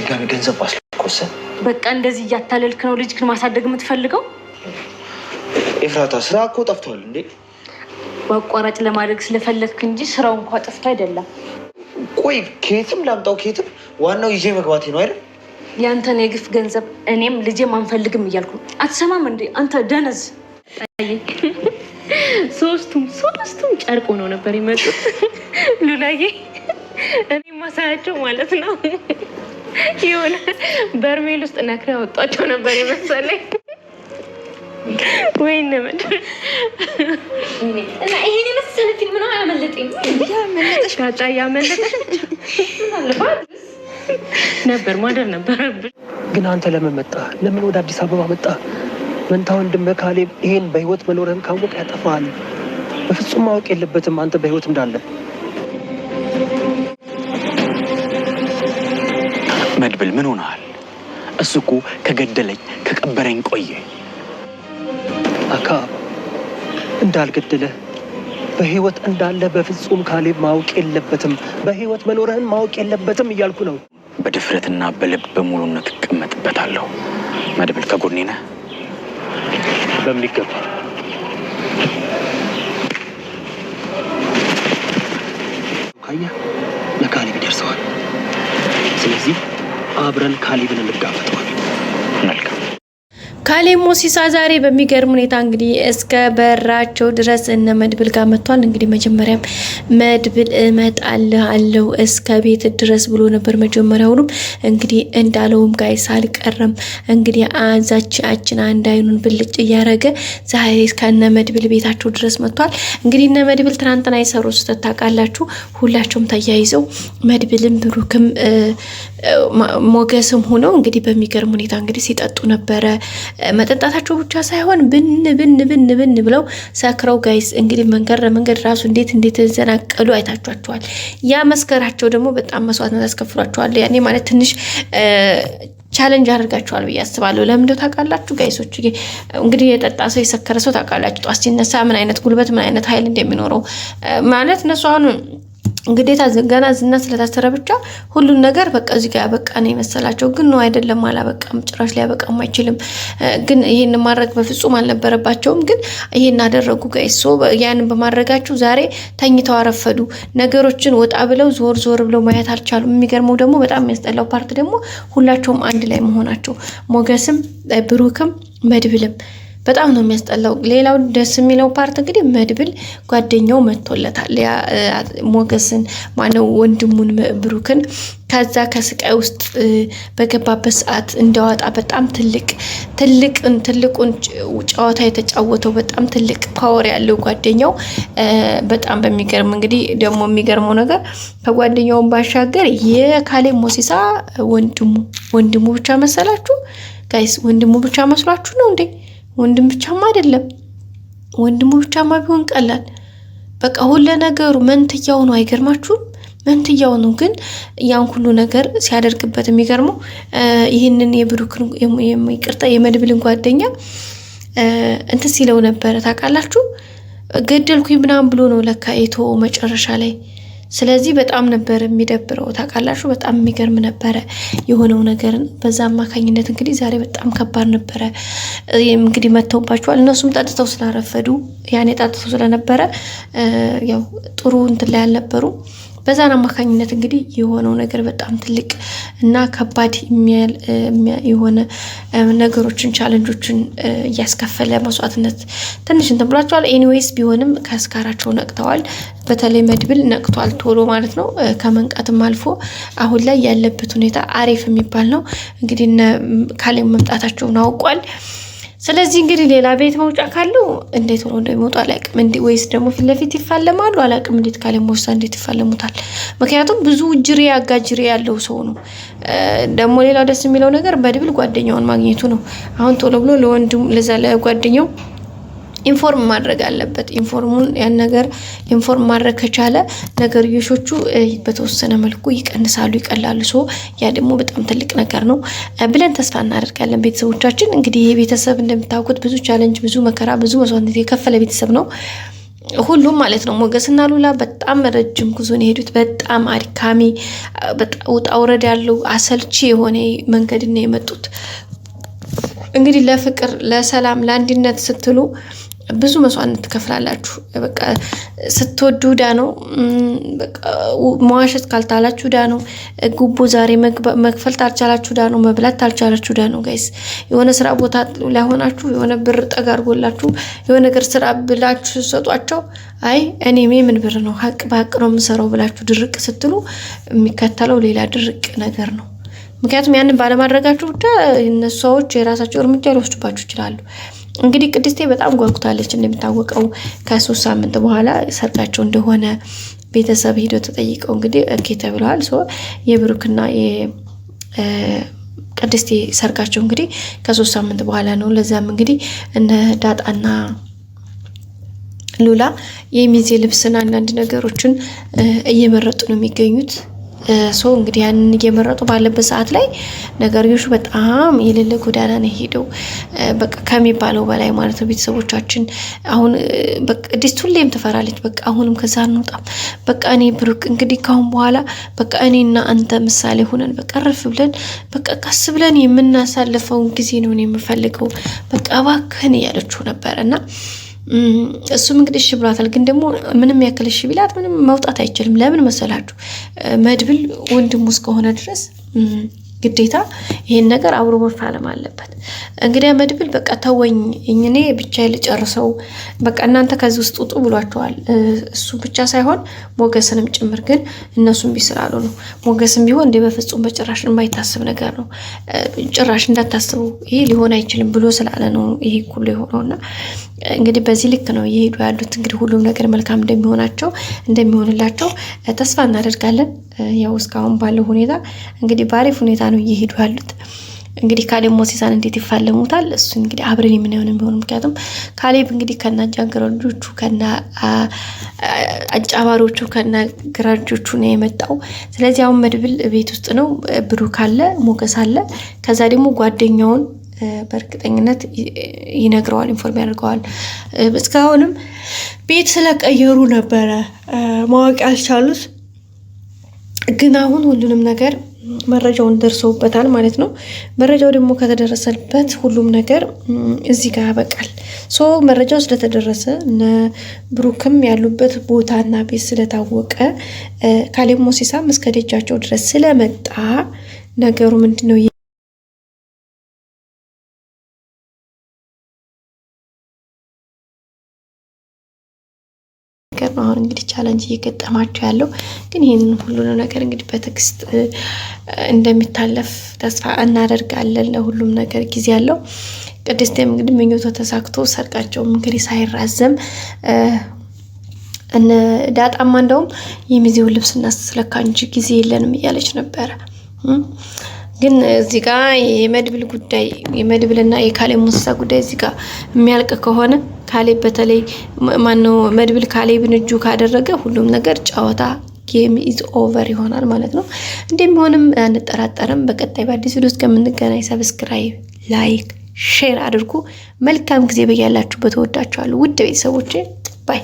ድጋሚ ገንዘብ አስልኮሰ በቃ እንደዚህ እያታለልክ ነው ልጅክን ማሳደግ የምትፈልገው? ኤፍራታ ስራ እኮ ጠፍቷል እንዴ? በአቋራጭ ለማድረግ ስለፈለግክ እንጂ ስራው እንኳን ጠፍቶ አይደለም። ቆይ ከየትም ላምጣው ከየትም፣ ዋናው ይዤ መግባቴ ነው አይደል? ያንተን የግፍ ገንዘብ እኔም ልጄም አንፈልግም እያልኩ አትሰማም እንዴ አንተ ደነዝ? ሶስቱም ጨርቆ ነው ነበር የመጡት ሉላዬ። እኔ ማሳያቸው ማለት ነው የሆነ በርሜል ውስጥ ነክረ ያወጣቸው ነበር የመሰለኝ። ወይኔ ምንድን እና ይሄን የመሰለ ፊልም ነው ያመለጠኝ። ያመለጠሽ ታጣ ያመለጠሽ ነበር ማደር ነበረብሽ። ግን አንተ ለምን መጣ? ለምን ወደ አዲስ አበባ መጣ? መንታ ወንድምህ ካሌብ ይሄን በህይወት መኖርህን ካወቀ ያጠፋሃል። በፍጹም ማወቅ የለበትም አንተ በህይወት እንዳለ። መድብል ምን ሆነሃል? እሱ እኮ ከገደለኝ ከቀበረኝ ቆየ። አካብ እንዳልገደለህ በህይወት እንዳለ በፍጹም ካሌብ ማወቅ የለበትም። በህይወት መኖርህን ማወቅ የለበትም እያልኩ ነው። በድፍረትና በልብ በሙሉነት እቀመጥበታለሁ። መድብል ከጎኔ ነህ? በሚገባ ካያ ለካሌብ ይደርሰዋል። ስለዚህ አብረን ካሌብን እንጋፈጠዋል። መልካም። ካሌብ ሞሲሳ ዛሬ በሚገርም ሁኔታ እንግዲህ እስከ በራቸው ድረስ እነ መድብል ጋር መጥቷል። እንግዲህ መጀመሪያም መድብል እመጣልሃለሁ እስከ ቤት ድረስ ብሎ ነበር መጀመሪያውንም። እንግዲህ እንዳለውም ጋይስ አልቀረም። እንግዲህ አዛቻችን አንድ አይኑን ብልጭ እያረገ ዛሬ ከነ መድብል ቤታቸው ድረስ መጥቷል። እንግዲህ እነ መድብል ትናንትና የሰሩ ስህተት ታውቃላችሁ። ሁላቸውም ተያይዘው መድብልም ብሩክም ሞገስም ሆነው እንግዲህ በሚገርም ሁኔታ እንግዲህ ሲጠጡ ነበረ። መጠጣታቸው ብቻ ሳይሆን ብን ብለው ሰክረው ጋይስ እንግዲህ መንገድ ራሱ እንዴት ተዘናቀሉ አይታችኋቸዋል። ያ መስከራቸው ደግሞ በጣም መስዋዕትነት ያስከፍሏቸዋል። ያኔ ማለት ትንሽ ቻሌንጅ አድርጋቸዋል ብዬ አስባለሁ። ለምን ታውቃላችሁ ጋይሶች? እንግዲህ የጠጣ ሰው የሰከረ ሰው ታውቃላችሁ ጧት ሲነሳ ምን አይነት ጉልበት ምን አይነት ኃይል እንደሚኖረው ማለት እነሱ አሁን እንግዲህ ገና ዝና ስለታሰረ ብቻ ሁሉን ነገር በቃ እዚህ ጋር በቃ ነው የመሰላቸው። ግን ነው አይደለም፣ አላበቃም፣ ጭራሽ ሊያበቃም አይችልም። ግን ይሄን ማድረግ በፍጹም አልነበረባቸውም። ግን ይሄን አደረጉ ጋይስ። ያንን በማድረጋቸው ዛሬ ተኝተው አረፈዱ። ነገሮችን ወጣ ብለው ዞር ብለው ማየት አልቻሉም። የሚገርመው ደግሞ በጣም የሚያስጠላው ፓርት ደግሞ ሁላቸውም አንድ ላይ መሆናቸው፣ ሞገስም ብሩክም መድብልም በጣም ነው የሚያስጠላው። ሌላው ደስ የሚለው ፓርት እንግዲህ መድብል ጓደኛው መጥቶለታል። ያ ሞገስን ማነው ወንድሙን ብሩክን ከዛ ከስቃይ ውስጥ በገባበት ሰዓት እንዲያወጣ በጣም ትልቁን ጨዋታ የተጫወተው በጣም ትልቅ ፓወር ያለው ጓደኛው በጣም በሚገርም እንግዲህ ደግሞ የሚገርመው ነገር ከጓደኛውን ባሻገር የካሌብ ሞሲሳ ወንድሙ ብቻ መሰላችሁ ጋይስ? ወንድሙ ብቻ መስሏችሁ ነው እንዴ? ወንድም ብቻማ አይደለም። ወንድሙ ብቻማ ቢሆን ቀላል በቃ ሁሉ ነገሩ መንትያው ነው። አይገርማችሁም? መንትያው ነው። ግን ያን ሁሉ ነገር ሲያደርግበት የሚገርመው ይህንን የብሩክን ይቅርታ የመድብልን ጓደኛ እንትን ሲለው ነበረ ታውቃላችሁ። ገደልኩኝ ምናምን ብሎ ነው ለካ ኤቶ መጨረሻ ላይ። ስለዚህ በጣም ነበር የሚደብረው ታውቃላችሁ። በጣም የሚገርም ነበረ የሆነው ነገር። በዛ አማካኝነት እንግዲህ ዛሬ በጣም ከባድ ነበረ። እንግዲህ መተውባቸዋል። እነሱም ጠጥተው ስላረፈዱ ያኔ ጠጥተው ስለነበረ ያው ጥሩ እንትን ላይ አልነበሩ። በዛን አማካኝነት እንግዲህ የሆነው ነገር በጣም ትልቅ እና ከባድ የሆነ ነገሮችን ቻሌንጆችን እያስከፈለ መስዋዕትነት ትንሽ እንትን ብሏቸዋል። ኤኒዌይስ ቢሆንም ከስካራቸው ነቅተዋል። በተለይ መድብል ነቅቷል ቶሎ ማለት ነው። ከመንቃትም አልፎ አሁን ላይ ያለበት ሁኔታ አሪፍ የሚባል ነው። እንግዲህ ካሌብ መምጣታቸውን አውቋል። ስለዚህ እንግዲህ ሌላ ቤት መውጫ ካለው እንዴት ሆኖ እንደሚወጡ አላውቅም። ወይስ ደግሞ ፊት ለፊት ይፋለማሉ አላውቅም። እንዴት ካሌብ ሞሲሳ እንዴት ይፋለሙታል? ምክንያቱም ብዙ ጅሬ አጋጅሬ ያለው ሰው ነው። ደግሞ ሌላው ደስ የሚለው ነገር መድብል ጓደኛውን ማግኘቱ ነው። አሁን ቶሎ ብሎ ለወንድሙ ለጓደኛው ኢንፎርም ማድረግ አለበት። ያን ነገር ኢንፎርም ማድረግ ከቻለ ነገርዮሾቹ በተወሰነ መልኩ ይቀንሳሉ፣ ይቀላሉ። ያ ደግሞ በጣም ትልቅ ነገር ነው ብለን ተስፋ እናደርጋለን። ቤተሰቦቻችን እንግዲህ ይሄ ቤተሰብ እንደምታውቁት ብዙ ቻሌንጅ፣ ብዙ መከራ፣ ብዙ መስዋዕትነት የከፈለ ቤተሰብ ነው። ሁሉም ማለት ነው። ሞገስና ሉላ በጣም ረጅም ጉዞ ነው የሄዱት። በጣም አድካሚ ውጣ ውረድ ያለው አሰልቺ የሆነ መንገድ ነው የመጡት። እንግዲህ ለፍቅር፣ ለሰላም፣ ለአንድነት ስትሉ ብዙ መስዋዕትነት ትከፍላላችሁ። በቃ ስትወዱ ዳ ነው። በቃ መዋሸት ካልታላችሁ ዳ ነው። ጉቦ ዛሬ መክፈል ታልቻላችሁ ዳ ነው። መብላት ታልቻላችሁ ዳ ነው። ጋይስ የሆነ ስራ ቦታ ላይ ሆናችሁ የሆነ ብር ጠጋርጎላችሁ የሆነ ነገር ስራ ብላችሁ ሰጧቸው። አይ እኔ ምን ብር ነው ሀቅ በሀቅ ነው የምሰራው ብላችሁ ድርቅ ስትሉ የሚከተለው ሌላ ድርቅ ነገር ነው። ምክንያቱም ያንን ባለማድረጋችሁ ብቻ እነሱ ሰዎች የራሳቸው እርምጃ ሊወስዱባችሁ ይችላሉ። እንግዲህ ቅድስቴ በጣም ጓጉታለች። እንደሚታወቀው ከ3 ሳምንት በኋላ ሰርጋቸው እንደሆነ ቤተሰብ ሄደው ተጠይቀው እንግዲህ ኦኬ ተብለዋል። የብሩክና የቅድስቴ ሰርጋቸው እንግዲህ ከ3 ሳምንት በኋላ ነው። ለዛም እንግዲህ እነ ዳጣና ሉላ የሚዜ ልብስና አንዳንድ ነገሮችን እየመረጡ ነው የሚገኙት። እንግዲህ ያንን እየመረጡ ባለበት ሰዓት ላይ ነገርዮሹ በጣም የሌለ ጎዳና ነው ሄደው በቃ ከሚባለው በላይ ማለት ነው። ቤተሰቦቻችን አሁን በቃ ቅድስት ሁሌም ትፈራለች። በቃ አሁንም ከዛ አንወጣም። በቃ እኔ ብሩክ እንግዲህ ካሁን በኋላ በቃ እኔና አንተ ምሳሌ ሆነን በቃ ረፍ ብለን በቃ ቀስ ብለን የምናሳልፈውን ጊዜ ነው የምፈልገው። በቃ እባክህን እያለችው ነበር እና እሱም እንግዲህ እሺ ብሏታል። ግን ደግሞ ምንም ያክል እሺ ቢላት ምንም መውጣት አይችልም። ለምን መሰላችሁ? መድብል ወንድሙ እስከሆነ ድረስ ግዴታ ይሄን ነገር አብሮ መፋለም አለበት። እንግዲህ መድብል በቃ ተወኝ እኔ ብቻዬን ልጨርሰው በቃ እናንተ ከዚህ ውስጥ ውጡ ብሏቸዋል። እሱ ብቻ ሳይሆን ሞገስንም ጭምር። ግን እነሱም ቢስላሉ ነው። ሞገስም ቢሆን እንደ በፍጹም በጭራሽ የማይታሰብ ነገር ነው። ጭራሽ እንዳታስቡ ይሄ ሊሆን አይችልም ብሎ ስላለ ነው ይሄ ሁሉ የሆነውና እንግዲህ በዚህ ልክ ነው እየሄዱ ያሉት። እንግዲህ ሁሉም ነገር መልካም እንደሚሆንላቸው ተስፋ እናደርጋለን። ያው እስካሁን ባለው ሁኔታ እንግዲህ በአሪፍ ሁኔታ ነው እየሄዱ ያሉት። እንግዲህ ካሌብ ሞሲሳን እንዴት ይፋለሙታል? እሱ እንግዲህ አብረን የምናየው ነው። ምክንያቱም ካሌብ እንግዲህ ከና ጃንግራጆቹ ከና አጫባሪዎቹ ከና ግራጆቹ ነው የመጣው። ስለዚህ አሁን መድብል ቤት ውስጥ ነው። ብሩክ አለ፣ ሞገስ አለ። ከዛ ደግሞ ጓደኛውን በእርግጠኝነት ይነግረዋል፣ ኢንፎርም ያደርገዋል። እስካሁንም ቤት ስለቀየሩ ነበረ ማወቅ ያልቻሉት። ግን አሁን ሁሉንም ነገር መረጃውን ደርሰውበታል ማለት ነው። መረጃው ደግሞ ከተደረሰበት ሁሉም ነገር እዚህ ጋር ያበቃል። መረጃው ስለተደረሰ እነ ብሩክም ያሉበት ቦታና ቤት ስለታወቀ ካሌብ ሞሲሳም እስከ ደጃቸው ድረስ ስለመጣ ነገሩ ምንድነው አሁን እንግዲህ ቻሌንጅ እየገጠማቸው ያለው ግን ይሄንን ሁሉ ነገር እንግዲህ በትዕግስት እንደሚታለፍ ተስፋ እናደርጋለን። ለሁሉም ነገር ጊዜ ያለው ቅድስቴም እንግዲህ ምኞቷ ተሳክቶ ሰርጋቸውም እንግዲህ ሳይራዘም እነ ዳጣማ እንደውም የሚዜው ልብስ እናስለካ እንጂ ጊዜ የለንም እያለች ነበረ። ግን እዚህ ጋር የመድብል ጉዳይ የመድብልና የካሌብ ሞሲሳ ጉዳይ እዚህ ጋር የሚያልቅ ከሆነ ካሌብ በተለይ ማነው መድብል ካሌብን እጁ ካደረገ ሁሉም ነገር ጨዋታ ጌም ኢዝ ኦቨር ይሆናል ማለት ነው። እንደሚሆንም አንጠራጠርም። በቀጣይ በአዲስ ቪዲዮ እስከምንገናኝ ሰብስክራይብ፣ ላይክ፣ ሼር አድርጉ። መልካም ጊዜ በያላችሁበት። ወዳችኋለሁ ውድ ቤተሰቦቼ። ባይ